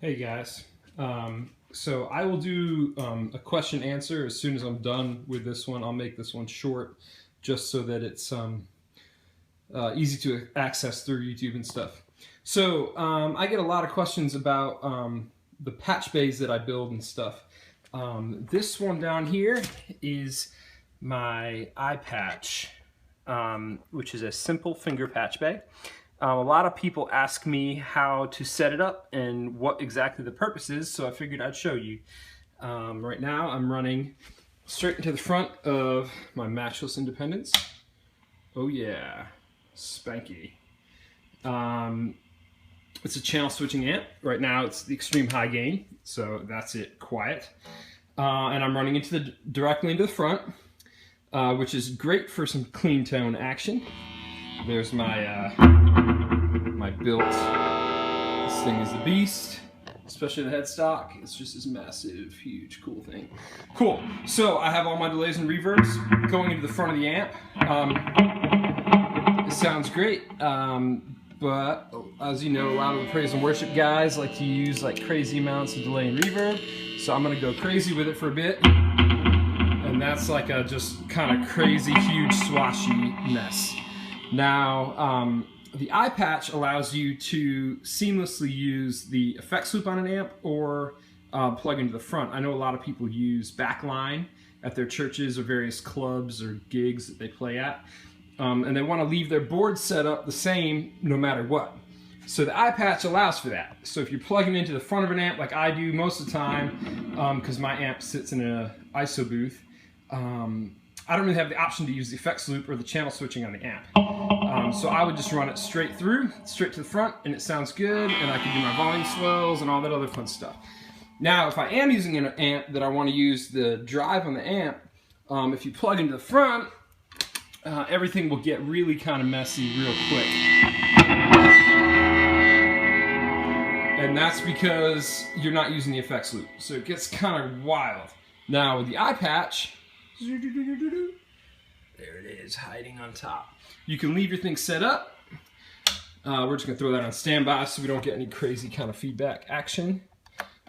Hey guys, so I will do a question answer as soon as I'm done with this one. I'll make this one short just so that it's easy to access through YouTube and stuff. So I get a lot of questions about the patch bays that I build and stuff. This one down here is my iPatch, which is a simple finger patch bay. A lot of people ask me how to set it up and what exactly the purpose is, so I figured I'd show you. Right now I'm running straight into the front of my matchless Independence. Oh yeah, spanky. It's a channel switching amp. Right now it's the extreme high gain, so that's it quiet. And I'm running directly into the front, which is great for some clean tone action. There's my my built. This thing is the beast, especially the headstock. It's just this massive, huge, cool thing. Cool. So I have all my delays and reverbs going into the front of the amp. It sounds great, but as you know, a lot of the praise and worship guys like to use like crazy amounts of delay and reverb. So I'm gonna go crazy with it for a bit, and that's like a just kind of crazy, huge, swashy mess. Now, the iPatch allows you to seamlessly use the effects loop on an amp or plug into the front. I know a lot of people use backline at their churches or various clubs or gigs that they play at, and they want to leave their board set up the same no matter what. So the iPatch allows for that. So if you're plugging into the front of an amp like I do most of the time, because my amp sits in an ISO booth, I don't really have the option to use the effects loop or the channel switching on the amp. So I would just run it straight through, straight to the front, and it sounds good, and I can do my volume swells and all that other fun stuff. Now, if I am using an amp that I want to use the drive on the amp, if you plug into the front, everything will get really kind of messy real quick. And that's because you're not using the effects loop. So it gets kind of wild. Now with the iPatch, there it is, hiding on top. You can leave your thing set up. We're just gonna throw that on standby so we don't get any crazy kind of feedback action.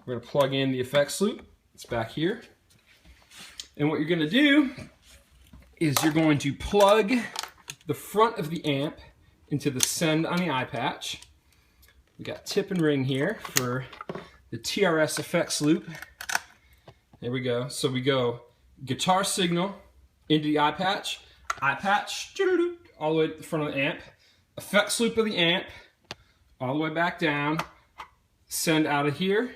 We're gonna plug in the effects loop. It's back here. And what you're gonna do is you're going to plug the front of the amp into the send on the iPatch. We got tip and ring here for the TRS effects loop. There we go. So we go guitar signal into the iPatch, all the way to the front of the amp, effects loop of the amp, all the way back down, send out of here,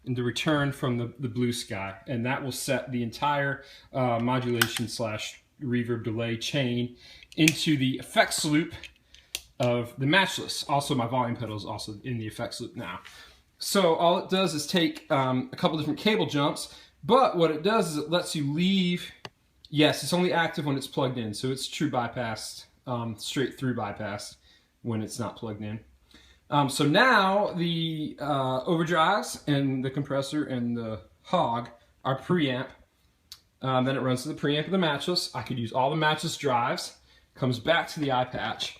and the return from the blue sky. And that will set the entire modulation / reverb delay chain into the effects loop of the matchless. Also my volume pedal is also in the effects loop now. So all it does is take a couple different cable jumps, but what it does is it lets you leave. Yes, it's only active when it's plugged in, so it's true bypass, straight through bypass when it's not plugged in. So now the overdrives and the compressor and the hog are preamp. Then it runs to the preamp of the matchless. I could use all the matchless drives, comes back to the iPatch.